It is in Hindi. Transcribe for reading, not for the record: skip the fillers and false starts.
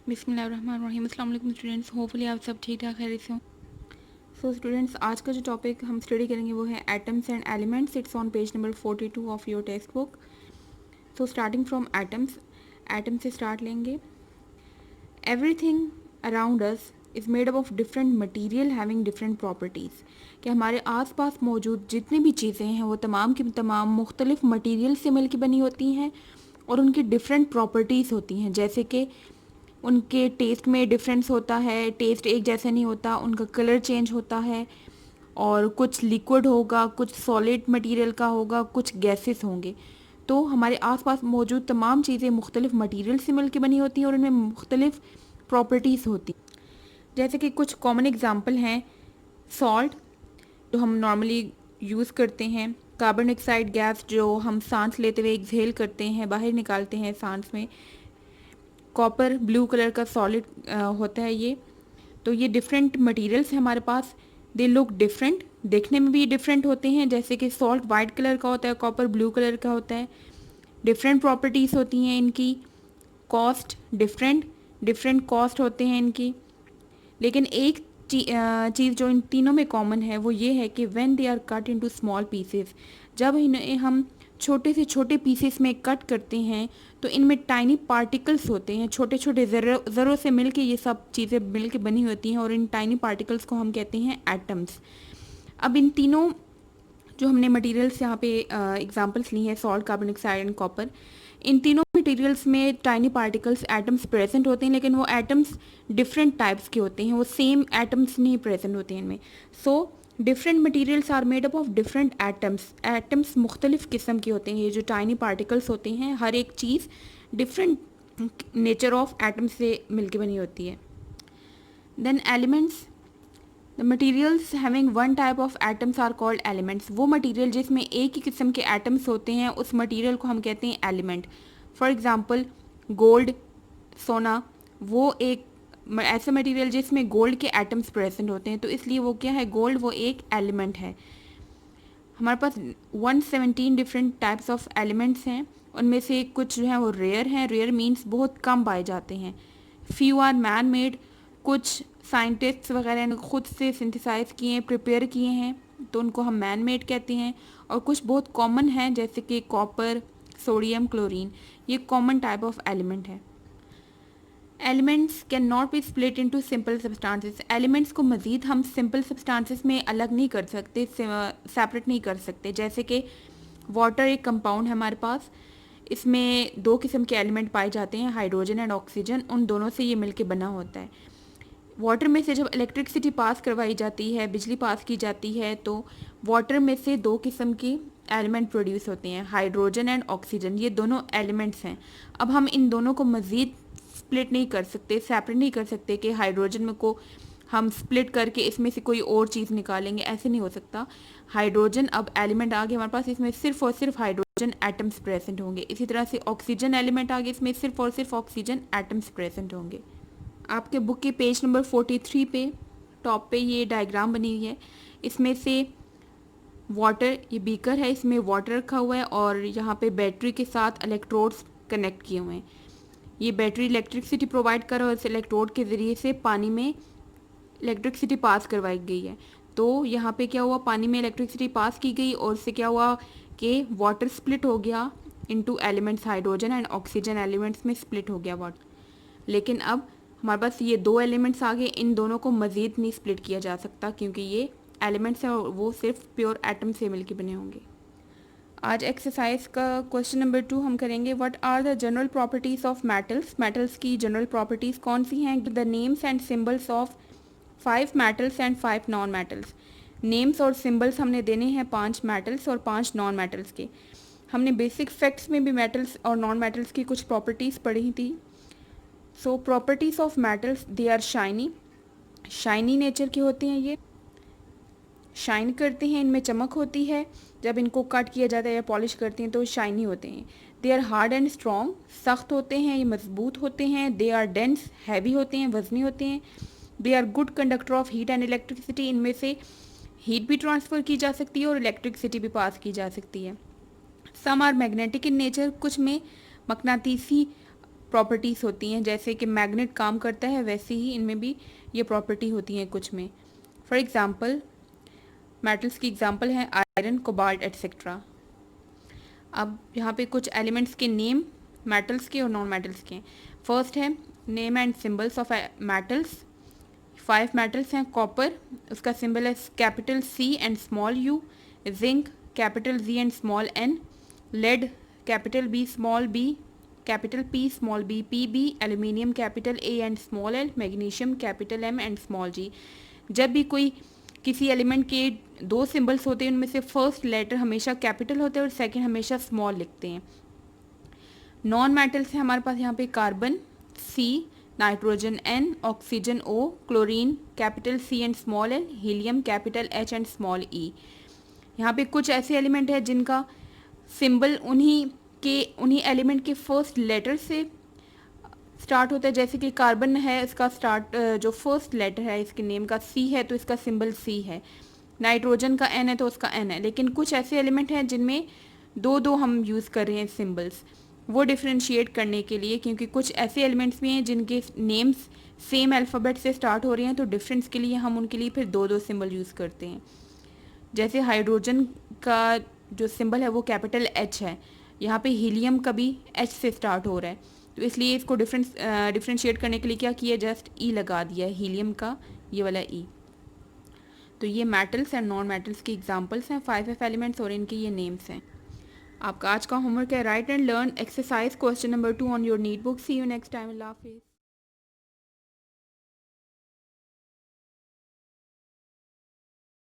बिस्मिल्लाहिर्रहमानिर्रहीम। अस्सलाम वालेकुम स्टूडेंट्स, होपफुली आप सब ठीक ठाक खैरियत से हो। सो स्टूडेंट्स, आज का जो टॉपिक हम स्टडी करेंगे वो है atoms and elements. It's on page number 42 of your text book. So starting from atoms, atom से स्टार्ट लेंगे। Everything around us is made up of different material having different properties. कि हमारे आसपास मौजूद जितनी भी चीज़ें हैं वो तमाम की तमाम मुख्तलिफ मटीरियल से मिलकर बनी होती हैं और उनकी डिफरेंट प्रॉपर्टीज़ होती हैं। जैसे कि उनके टेस्ट में डिफरेंस होता है, टेस्ट एक जैसा नहीं होता, उनका कलर चेंज होता है और कुछ लिक्विड होगा, कुछ सॉलिड मटेरियल का होगा, कुछ गैसेस होंगे। तो हमारे आसपास मौजूद तमाम चीज़ें मुख्तलिफ मटेरियल से मिलकर बनी होती हैं और उनमें मुख्तलिफ प्रॉपर्टीज़ होती हैं। जैसे कि कुछ कॉमन एग्जांपल हैं सॉल्ट जो हम नॉर्मली यूज़ करते हैं, कार्बन डाइऑक्साइड गैस जो हम सांस लेते हुए एक्सहेल करते हैं, बाहर निकालते हैं सांस में, कॉपर ब्लू कलर का सॉलिड होता है ये। तो ये डिफरेंट मटेरियल्स हैं हमारे पास। दे लुक डिफरेंट, देखने में भी डिफरेंट होते हैं। जैसे कि सॉल्ट वाइट कलर का होता है, कॉपर ब्लू कलर का होता है। डिफरेंट प्रॉपर्टीज़ होती हैं इनकी। कॉस्ट डिफरेंट, डिफरेंट कॉस्ट होते हैं इनकी। लेकिन एक चीज़ जो इन तीनों में कॉमन है वो ये है कि when they are cut into small pieces, जब इन्हें हम छोटे से छोटे पीसेस में कट करते हैं तो इनमें टाइनी पार्टिकल्स होते हैं। छोटे छोटे ज़रों से मिलके ये सब चीज़ें मिलके बनी होती हैं और इन टाइनी पार्टिकल्स को हम कहते हैं एटम्स। अब इन तीनों जो हमने मटेरियल्स यहाँ पे एग्जांपल्स ली हैं, salt, carbon dioxide and copper, इन तीनों मटेरियल्स में टाइनी पार्टिकल्स एटम्स प्रेजेंट होते हैं, लेकिन वो एटम्स डिफरेंट टाइप्स के होते हैं, वो सेम एटम्स नहीं प्रेजेंट होते हैं इनमें। So different materials are made up of different atoms. Atoms मुख्तलिफ किस्म के होते हैं। ये जो टाइनी पार्टिकल्स होते हैं, हर एक चीज़ डिफरेंट नेचर ऑफ एटम्स से मिलकर बनी होती है। Then elements, the materials having one type of atoms are called elements. वो मटीरियल जिसमें एक ही किस्म के एटम्स होते हैं उस मटीरियल को हम कहते हैं एलिमेंट। फॉर एग्जांपल गोल्ड, सोना, वो एक ऐसा मटीरियल जिसमें गोल्ड के एटम्स प्रेजेंट होते हैं, तो इसलिए वो क्या है, गोल्ड वो एक एलिमेंट है। हमारे पास 117 डिफरेंट टाइप्स ऑफ एलिमेंट्स हैं। उनमें से कुछ जो है वो रेयर हैं। रेयर मीन्स बहुत कम पाए जाते हैं। फ्यू आर मैन मेड, कुछ साइंटिस्ट्स वगैरह ने खुद से सिंथेसाइज किए हैं, प्रिपेयर किए हैं, तो उनको हम मैन मेड कहते हैं। और कुछ बहुत कॉमन हैं जैसे कि कॉपर, सोडियम, क्लोरीन, ये कॉमन टाइप ऑफ एलिमेंट है। Elements can not be split into simple substances. Elements को मज़ीद हम सिंपल सब्सटेंसेस में अलग नहीं कर सकते, सेपरेट नहीं कर सकते। जैसे कि वाटर एक कंपाउंड है हमारे पास, इसमें दो किस्म के एलिमेंट पाए जाते हैं, हाइड्रोजन एंड ऑक्सीजन। उन दोनों से ये मिलके बना होता है। वाटर में से जब इलेक्ट्रिसिटी पास करवाई जाती है, बिजली पास की जाती है, तो वाटर में से दो किस्म की एलिमेंट प्रोड्यूस होते हैं, हाइड्रोजन एंड ऑक्सीजन। ये दोनों एलिमेंट्स हैं। अब हम इन दोनों को मज़ीद स्प्लिट नहीं कर सकते, सेपरेट नहीं कर सकते कि हाइड्रोजन में को हम स्प्लिट करके इसमें से कोई और चीज़ निकालेंगे, ऐसे नहीं हो सकता। हाइड्रोजन अब एलिमेंट आ गया हमारे पास, इसमें सिर्फ और सिर्फ हाइड्रोजन एटम्स प्रेजेंट होंगे। इसी तरह से ऑक्सीजन एलिमेंट आ गया, इसमें सिर्फ और सिर्फ ऑक्सीजन एटम्स प्रेजेंट होंगे। आपके बुक के पेज नंबर 43 पे टॉप पे ये डायग्राम बनी हुई है। इसमें से वाटर, ये बीकर है, इसमें वाटर रखा हुआ है और यहाँ पे बैटरी के साथ इलेक्ट्रोड्स कनेक्ट किए हुए हैं। ये बैटरी इलेक्ट्रिसिटी प्रोवाइड कर रहा है, इस इलेक्ट्रोड के ज़रिए से पानी में इलेक्ट्रिसिटी पास करवाई गई है। तो यहाँ पे क्या हुआ, पानी में इलेक्ट्रिसिटी पास की गई और उससे क्या हुआ कि वाटर स्प्लिट हो गया into elements, hydrogen and oxygen elements में स्प्लिट हो गया वाटर। लेकिन अब हमारे पास ये दो एलिमेंट्स आ गए, इन दोनों को मज़ीद नहीं स्प्लिट किया जा सकता क्योंकि ये एलिमेंट्स हैं और वो सिर्फ प्योर एटम से मिलके बने होंगे। आज एक्सरसाइज का क्वेश्चन नंबर 2 हम करेंगे। What are the general properties of metals. Metals की जनरल प्रॉपर्टीज़ कौन सी हैं। The names and symbols of 5 metals and 5 non metals. Names और सिम्बल्स हमने देने हैं 5 मेटल्स और 5 नॉन मेटल्स के। हमने बेसिक फैक्ट्स में भी मेटल्स और नॉन मेटल्स की कुछ प्रॉपर्टीज़ पढ़ी थी। So properties of metals, they are shiny, shiny nature के होते हैं, ये शाइन करते हैं, इनमें चमक होती है। जब इनको कट किया जाता है या पॉलिश करते हैं तो शाइनी होते हैं। They are hard and strong, सख्त होते हैं, ये मजबूत होते हैं। दे आर डेंस, हैवी होते हैं, वजनी होते हैं। They are good conductor of heat and electricity, इनमें से हीट भी ट्रांसफ़र की जा सकती है और इलेक्ट्रिसिटी भी पास की जा सकती है। Some are magnetic in nature, कुछ में मकनातीसी प्रॉपर्टीज़ होती हैं, जैसे कि मैग्नेट काम करता है वैसे ही इनमें भी ये प्रॉपर्टी होती हैं कुछ में। फॉर एग्ज़ाम्पल मेटल्स की एग्ज़ाम्पल हैं आयरन, कोबाल्ट एटसेट्रा। अब यहाँ पे कुछ एलिमेंट्स के नेम मेटल्स के और नॉन मेटल्स के। फर्स्ट है name and symbols of metals. 5 metals हैं। कॉपर, उसका सिंबल है capital C and small u। Zinc, capital Z and small n। Lead, capital B small b, capital P small b, Pb। Aluminium, capital A and small l। Magnesium, capital M and small g। जब भी कोई किसी एलिमेंट के 2 सिंबल्स होते हैं, उनमें से फर्स्ट लेटर हमेशा कैपिटल होते हैं और सेकंड हमेशा स्मॉल लिखते हैं। नॉन मेटल्स है हमारे पास यहाँ पे carbon C, nitrogen N, oxygen O, chlorine capital C and small n, helium capital H and small e। यहाँ पे कुछ ऐसे एलिमेंट है जिनका सिंबल उन्हीं एलिमेंट के फर्स्ट लेटर से स्टार्ट होता है, जैसे कि कार्बन है, इसका स्टार्ट जो फर्स्ट लेटर है इसके नेम का C है तो इसका सिंबल C है। नाइट्रोजन का N है तो उसका N है। लेकिन कुछ ऐसे एलिमेंट हैं जिनमें 2-2 हम यूज़ कर रहे हैं सिंबल्स, वो डिफ्रेंशिएट करने के लिए, क्योंकि कुछ ऐसे एलिमेंट्स भी हैं जिनके नेम्स सेम अल्फ़ाबेट से स्टार्ट हो रहे हैं, तो डिफरेंस के लिए हम उनके लिए फिर 2-2 सिंबल यूज़ करते हैं। जैसे हाइड्रोजन का जो सिंबल है वो कैपिटल H है, यहाँ पे हीलियम का भी H से स्टार्ट हो रहा है, तो इसलिए इसको डिफ्रेंशिएट करने के लिए क्या किया, जस्ट E लगा दिया है, हीलियम का ये वाला E। तो ये मेटल्स एंड नॉन मेटल्स की एग्जांपल्स हैं, 5 एलिमेंट्स और इनके ये नेम्स हैं। आपका आज का होमवर्क है write and learn exercise question number 2 on your neat book. See you next time. अल्लाह हाफिज़।